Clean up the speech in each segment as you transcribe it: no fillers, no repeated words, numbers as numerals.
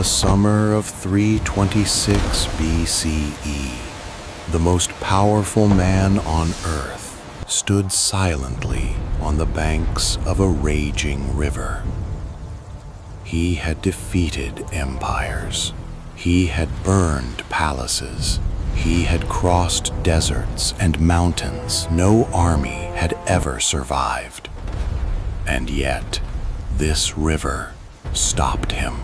the summer of 326 BCE, the most powerful man on earth stood silently on the banks of a raging river. He had defeated empires. He had burned palaces. He had crossed deserts and mountains no army had ever survived. And yet, this river stopped him.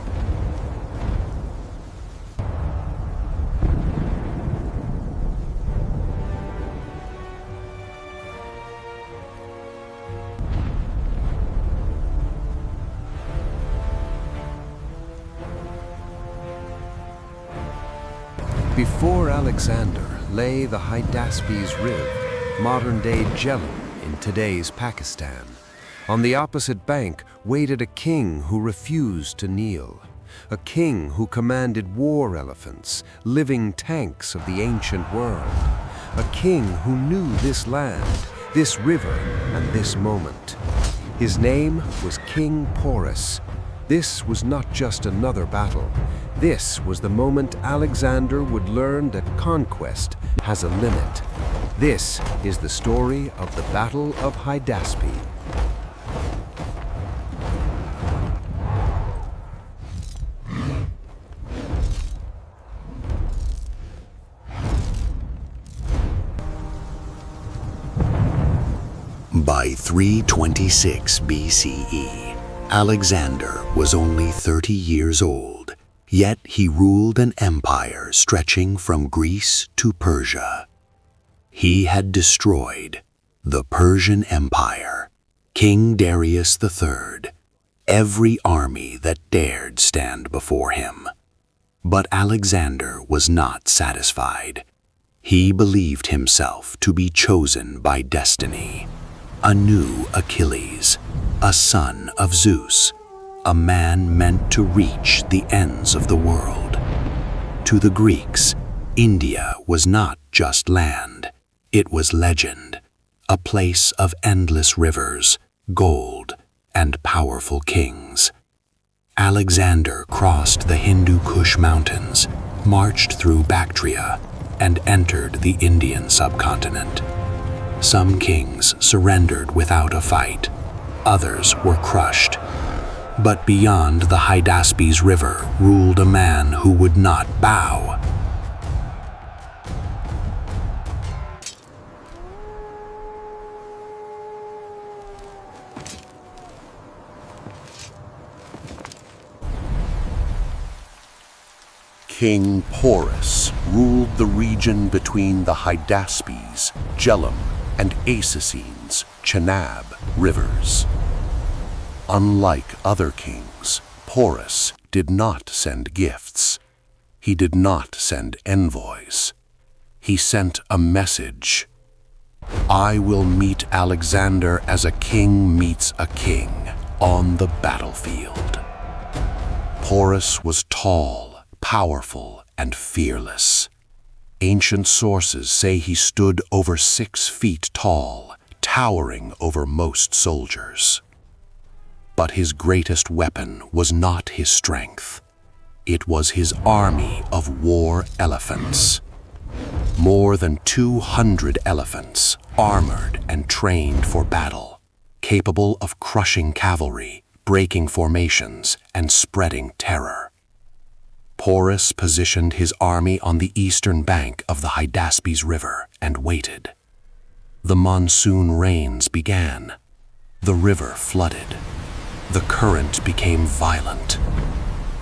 Before Alexander lay the Hydaspes River, modern-day Jhelum in today's Pakistan. On the opposite bank waited a king who refused to kneel, a king who commanded war elephants, living tanks of the ancient world, a king who knew this land, this river, and this moment. His name was King Porus. This was not just another battle. This was the moment Alexander would learn that conquest has a limit. This is the story of the Battle of Hydaspes. By 326 BCE, Alexander was only 30 years old, yet he ruled an empire stretching from Greece to Persia. He had destroyed the Persian Empire, King Darius III, every army that dared stand before him. But Alexander was not satisfied. He believed himself to be chosen by destiny. A new Achilles, a son of Zeus, a man meant to reach the ends of the world. To the Greeks, India was not just land, it was legend, a place of endless rivers, gold, and powerful kings. Alexander crossed the Hindu Kush mountains, marched through Bactria, and entered the Indian subcontinent. Some kings surrendered without a fight, others were crushed. But beyond the Hydaspes River ruled a man who would not bow. King Porus ruled the region between the Hydaspes, Jhelum, and Acesines, Chenab rivers. Unlike other kings, Porus did not send gifts. He did not send envoys. He sent a message. I will meet Alexander as a king meets a king on the battlefield. Porus was tall, powerful, and fearless. Ancient sources say he stood over 6 feet tall, towering over most soldiers. But his greatest weapon was not his strength. It was his army of war elephants. More than 200 elephants, armored and trained for battle, capable of crushing cavalry, breaking formations, and spreading terror. Porus positioned his army on the eastern bank of the Hydaspes River and waited. The monsoon rains began. The river flooded. The current became violent,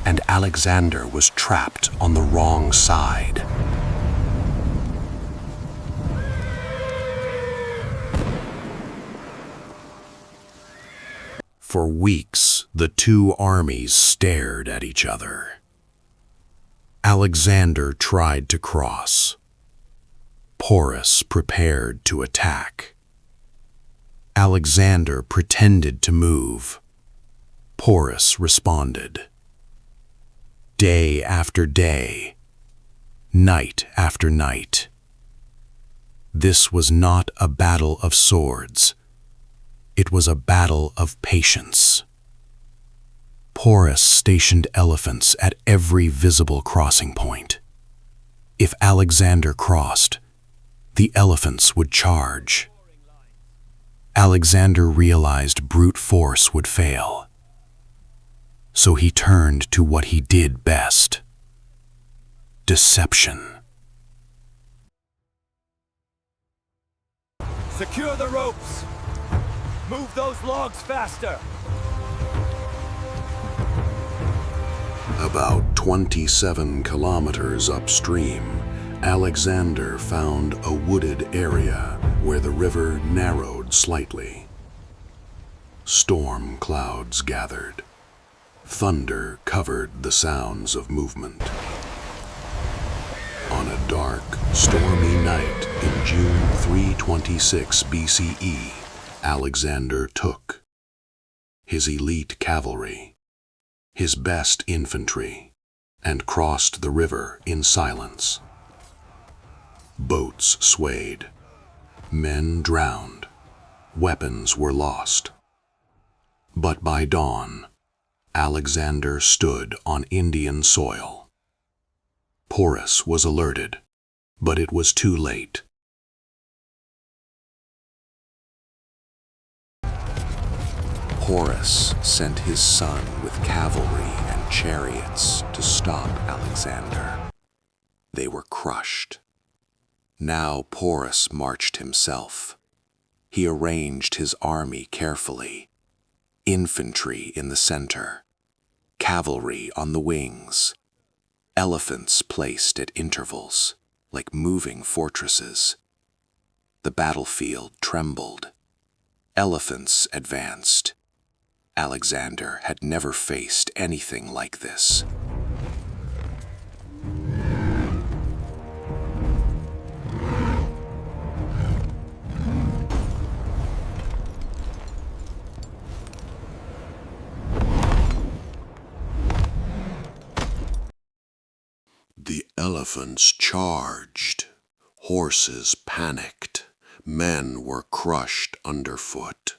and Alexander was trapped on the wrong side. For weeks, the two armies stared at each other. Alexander tried to cross. Porus prepared to attack. Alexander pretended to move. Porus responded. Day after day, night after night. This was not a battle of swords. It was a battle of patience. Porus stationed elephants at every visible crossing point. If Alexander crossed, the elephants would charge. Alexander realized brute force would fail, so he turned to what he did best: deception. Secure the ropes! Move those logs faster! About 27 kilometers upstream, Alexander found a wooded area where the river narrowed slightly. Storm clouds gathered. Thunder covered the sounds of movement. On a dark, stormy night in June 326 BCE, Alexander took his elite cavalry, his best infantry, and crossed the river in silence. Boats swayed, men drowned, weapons were lost. But by dawn, Alexander stood on Indian soil. Porus was alerted, but it was too late. Porus sent his son with cavalry and chariots to stop Alexander. They were crushed. Now Porus marched himself. He arranged his army carefully. Infantry in the center, cavalry on the wings, elephants placed at intervals, like moving fortresses. The battlefield trembled. Elephants advanced. Alexander had never faced anything like this. The elephants charged. Horses panicked. Men were crushed underfoot.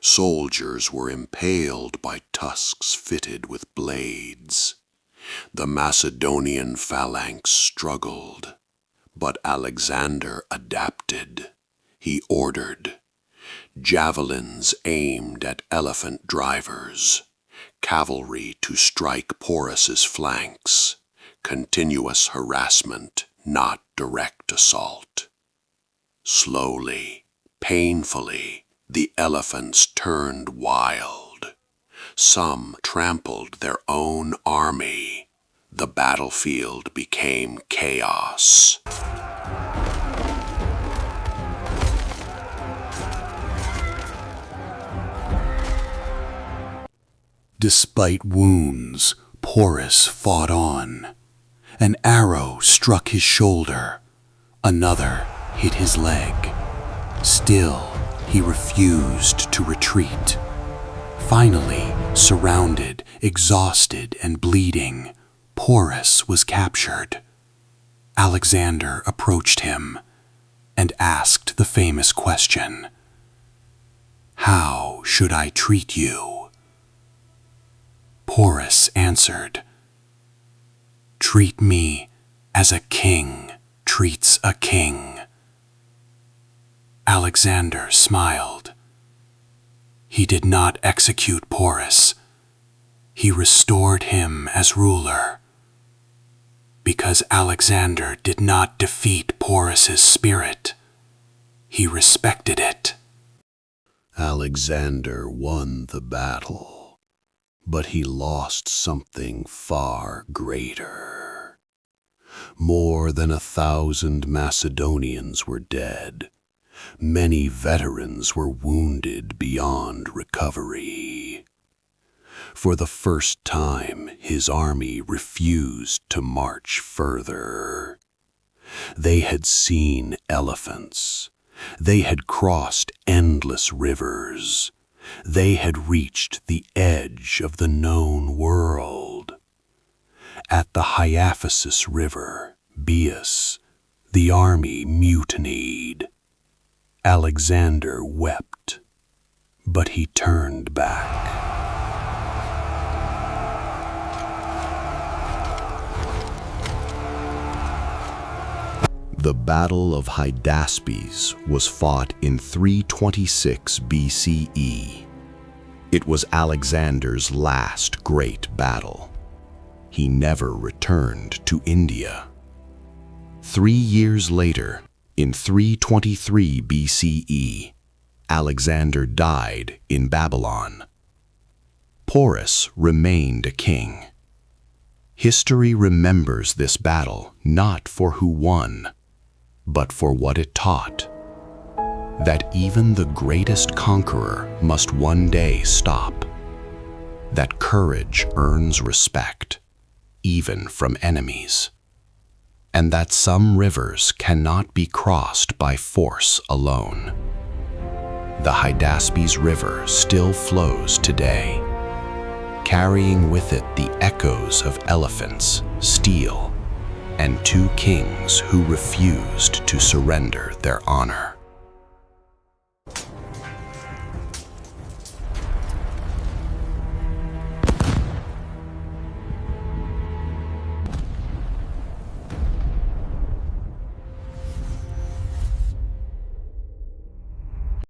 Soldiers were impaled by tusks fitted with blades. The Macedonian phalanx struggled, but Alexander adapted. He ordered javelins aimed at elephant drivers, cavalry to strike Porus's flanks, continuous harassment, not direct assault. Slowly, painfully, the elephants turned wild. Some trampled their own army. The battlefield became chaos. Despite wounds, Porus fought on. An arrow struck his shoulder. Another hit his leg. Still, he refused to retreat. Finally, surrounded, exhausted, and bleeding, Porus was captured. Alexander approached him and asked the famous question, "How should I treat you?" Porus answered, "Treat me as a king treats a king." Alexander smiled. He did not execute Porus. He restored him as ruler. Because Alexander did not defeat Porus's spirit, he respected it. Alexander won the battle, but he lost something far greater. More than 1,000 Macedonians were dead. Many veterans were wounded beyond recovery. For the first time, his army refused to march further. They had seen elephants. They had crossed endless rivers. They had reached the edge of the known world. At the Hydaspes River, Bias, the army mutinied. Alexander wept, but he turned back. The Battle of Hydaspes was fought in 326 BCE. It was Alexander's last great battle. He never returned to India. 3 years later, in 323 BCE, Alexander died in Babylon. Porus remained a king. History remembers this battle not for who won, but for what it taught. That even the greatest conqueror must one day stop. That courage earns respect, even from enemies. And that some rivers cannot be crossed by force alone. The Hydaspes River still flows today, carrying with it the echoes of elephants, steel, and 2 kings who refused to surrender their honor.